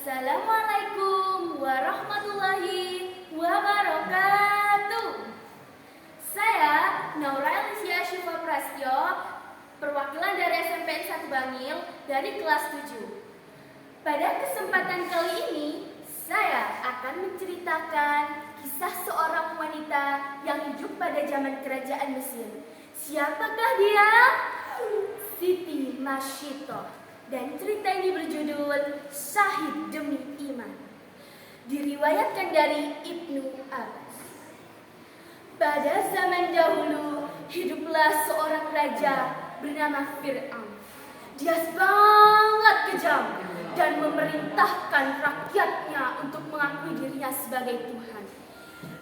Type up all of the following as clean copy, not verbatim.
Assalamualaikum warahmatullahi wabarakatuh. Saya Naura Alicia Syifa Prastyo, perwakilan dari SMPN 1 Bangil dari kelas 7. Pada kesempatan kali ini, saya akan menceritakan kisah seorang wanita yang hidup pada zaman kerajaan Mesir. Siapakah dia? Siti Mashiitoh. Dan cerita ini berjudul Syahid Demi Iman. Diriwayatkan dari Ibnu Abbas. Pada zaman dahulu, hiduplah seorang raja bernama Fir'aun. Dia sangat kejam dan memerintahkan rakyatnya untuk mengakui dirinya sebagai Tuhan.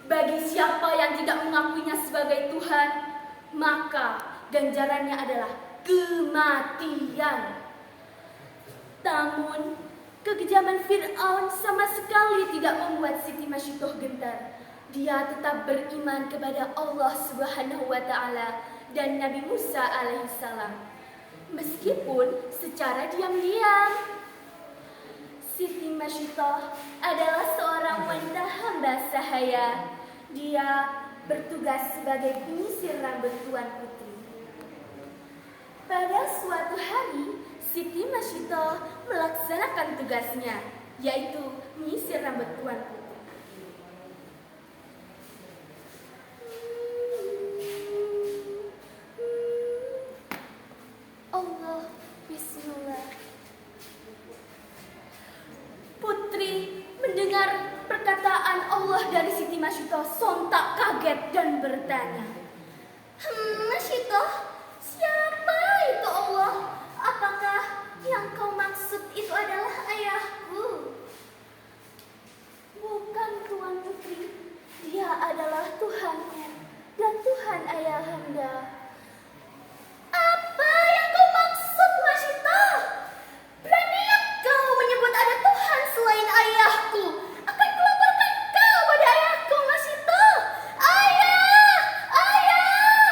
Bagi siapa yang tidak mengakuinya sebagai Tuhan, maka ganjarannya adalah kematian. Namun, kekejaman Fir'aun sama sekali tidak membuat Siti Mashiitoh gentar. Dia tetap beriman kepada Allah Subhanahu wa Ta'ala dan Nabi Musa alaihissalam. Meskipun secara diam-diam. Siti Mashiitoh adalah seorang wanita hamba sahaya. Dia bertugas sebagai penyisir rambut Tuan Putri. Pada suatu hari, Siti Mashiitoh melaksanakan tugasnya, yaitu menyisir rambut Tuan Putri. Allah, Bismillah. Putri mendengar perkataan Allah dari Siti Mashiitoh sontak kaget dan bertanya, Mashiitoh, siapa itu Allah? Apakah yang kau maksud itu adalah ayahku? Bukan, Tuan Putri. Dia adalah Tuhannya dan Tuhan ayahanda. Apa yang kau maksud, Mashiitoh? Beraninya kau menyebut ada Tuhan selain ayahku? Akan kulaporkan kau pada ayahku, Mashiitoh. Ayah! Ayah!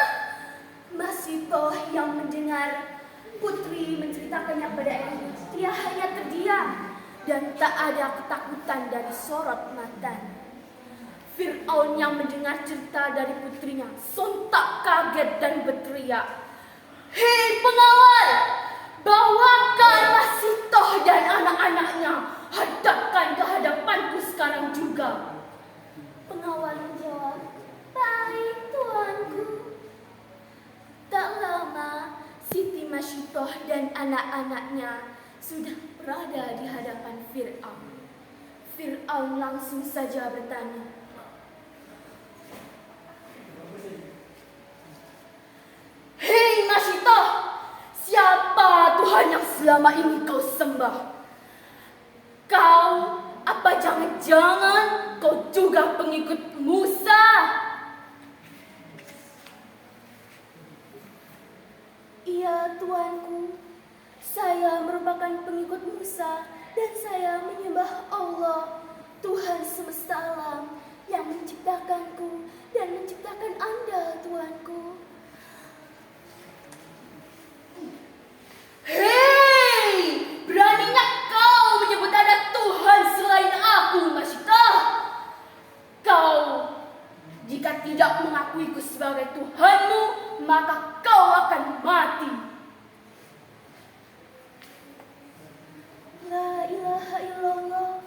Mashiitoh yang mendengar Putri menceritakannya pada ayahnya, dia hanya terdiam dan tak ada ketakutan dari sorot matanya. Fir'aun yang mendengar cerita dari putrinya sontak kaget dan berteriak, Hei pengawal, bawakan Mashiitoh dan anak-anaknya, hadapkan ke hadapanku sekarang juga. Pengawal menjawab, baik tuanku. Tak lama, Siti Mashiitoh dan anak-anaknya sudah berada di hadapan Fir'aun. Fir'aun langsung saja bertanya, Hei Mashiitoh, siapa Tuhan yang selama ini kau sembah? Kau, apa jangan-jangan kau juga pengikut Musa? Iya, tuanku. Saya merupakan pengikut Musa dan saya menyembah Allah, Tuhan semesta alam yang menciptakanku dan menciptakan Anda, tuanku. Hei, beraninya kau menyebut ada Tuhan selain aku, Mashiitoh? Kau, jika tidak mengakuiku sebagai Tuhanmu, maka kau akan mati. La ilaha illallah,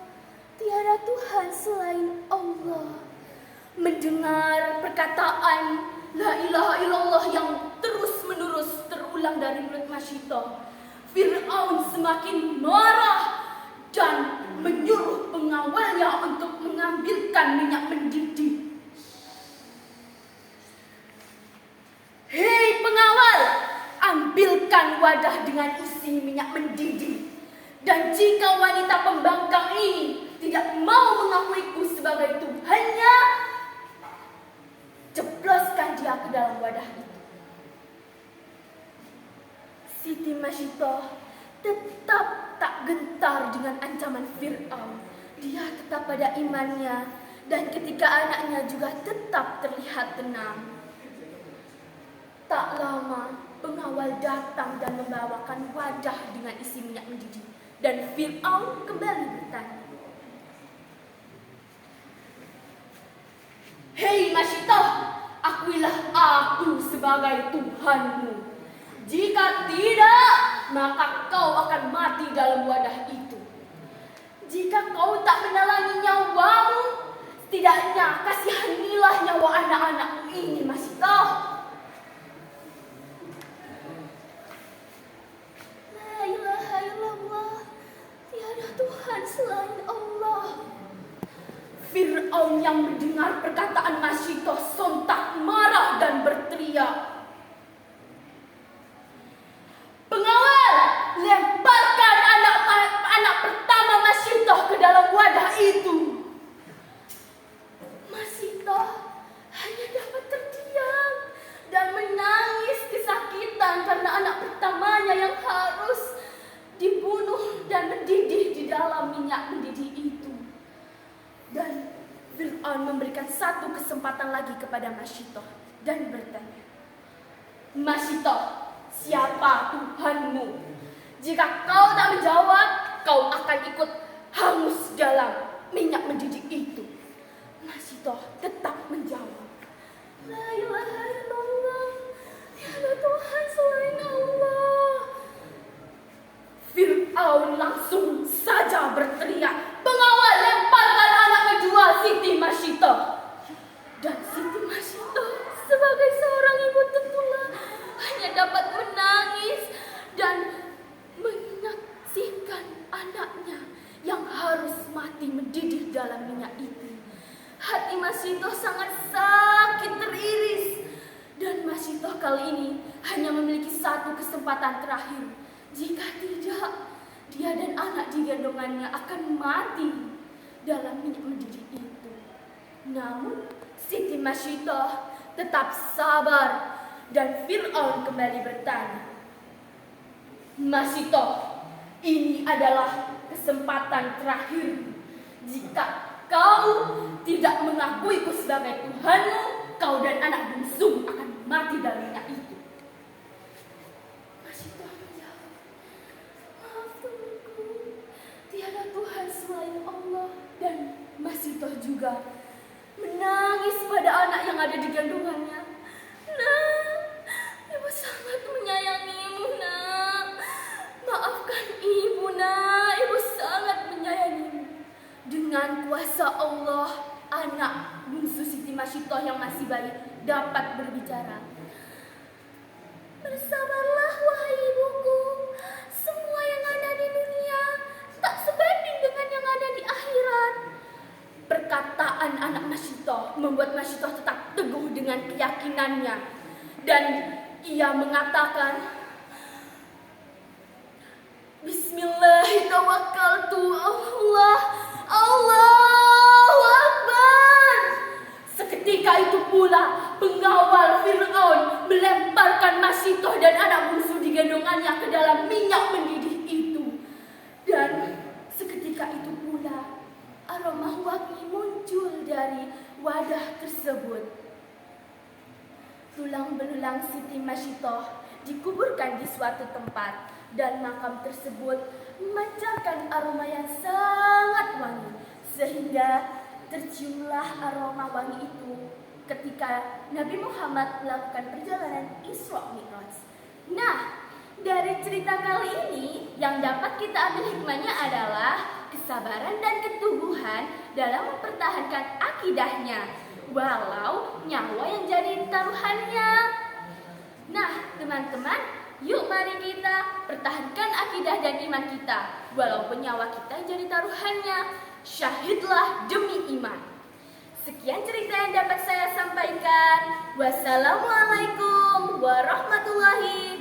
tiada Tuhan selain Allah. Mendengar perkataan La ilaha illallah yang terus-menerus terulang dari mulut Mashiitoh, Fir'aun semakin marah dan menyuruh pengawalnya untuk mengambilkan minyak mendidih. Hei pengawal, ambilkan wadah dengan isi minyak mendidih. Dan jika wanita pembangkang ini tidak mau mengakuiku sebagai Tuhannya, jebloskan dia ke dalam wadah itu. Siti Mashiitoh tetap tak gentar dengan ancaman Fir'aun. Dia tetap pada imannya dan ketika anaknya juga tetap terlihat tenang. Tak lama, pengawal datang dan membawakan wadah dengan isi minyak mendidih. Dan Fir'aun kembali bertanya, sebagai Tuhanmu. Jika tidak, maka kau akan mati dalam wadah itu. Jika kau tak menelangi nyawamu, setidaknya kasihanilah nyawa anak-anakmu ini, Masitoh. La ilaha illallah, tiada Tuhan selain Allah. Fir'aun yang mendengar perkataan Masitoh sontak marah dan berteriak, "Pengawal, lemparkan anak pertama Masitoh ke dalam wadah itu." Masitoh hanya dapat terdiam dan menangis kesakitan karena anak pertamanya yang harus dibunuh dan mendidih di dalam minyak mendidih itu. Dan Fir'aun memberikan satu kesempatan lagi kepada Masitoh dan bertanya, "Masitoh, siapa Tuhanmu? Jika kau tak menjawab, kau akan ikut hangus dalam minyak mendidih itu." Masitoh tetap menjawab, "La ilaha illallah, tiada Tuhan selain Allah." Fir'aun langsung saja berteriak, "Pengawal, lemparkan anak kedua Siti Masitoh." Dan Siti Masitoh sebagai seorang ibu tentulah hanya dapat menangis dan menyaksikan anaknya yang harus mati mendidih dalam minyak itu. Hati Masitoh sangat sakit teriris, dan Masitoh kali ini hanya memiliki satu kesempatan terakhir. Jika tidak, dia dan anak digendongannya akan mati dalam minyak mendidih itu. Namun Siti Masitoh tetap sabar, dan Fir'aun kembali bertanya, "Masitoh, ini adalah kesempatan terakhir. Jika kau tidak mengakuiku sebagai Tuhanmu, kau dan anak bungsu akan mati dalam minyak itu." Masitoh menjawab, "Maaf temanku, tiada Tuhan selain Allah." Dan Masitoh juga menangis pada anak yang ada di gendongannya. "Nak, ibu sangat menyayangimu, nak. Maafkan ibu, nak. Ibu sangat menyayangimu." Dengan kuasa Allah, anak bungsu Siti Masitoh yang masih bayi dapat berbicara. "Bersabarlah, wahai ibuku. Semua yang ada di dunia tak sebanding dengan yang ada di akhirat." Perkataan anak Masitoh membuat Masitoh tetap teguh dengan keyakinannya, dan ia mengatakan, "Bismillahirrahmanirrahim, Allahu Akbar." Seketika itu pula pengawal Fir'aun melemparkan Masitoh dan anak bungsu digendongannya ke dalam minyak mendidih itu. Dan seketika itu pula aroma wangi muncul dari wadah tersebut. Tulang belulang Siti Masitoh dikuburkan di suatu tempat, dan makam tersebut memancarkan aroma yang sangat wangi, sehingga terciumlah aroma wangi itu ketika Nabi Muhammad melakukan perjalanan Isra Mi'raj. Nah, dari cerita kali ini yang dapat kita ambil hikmahnya adalah kesabaran dan keteguhan dalam mempertahankan akidahnya, walau nyawa yang jadi taruhannya. Nah, teman-teman, yuk mari kita pertahankan akidah dan iman kita, walaupun nyawa kita jadi taruhannya. Syahidlah demi iman. Sekian cerita yang dapat saya sampaikan. Wassalamualaikum warahmatullahi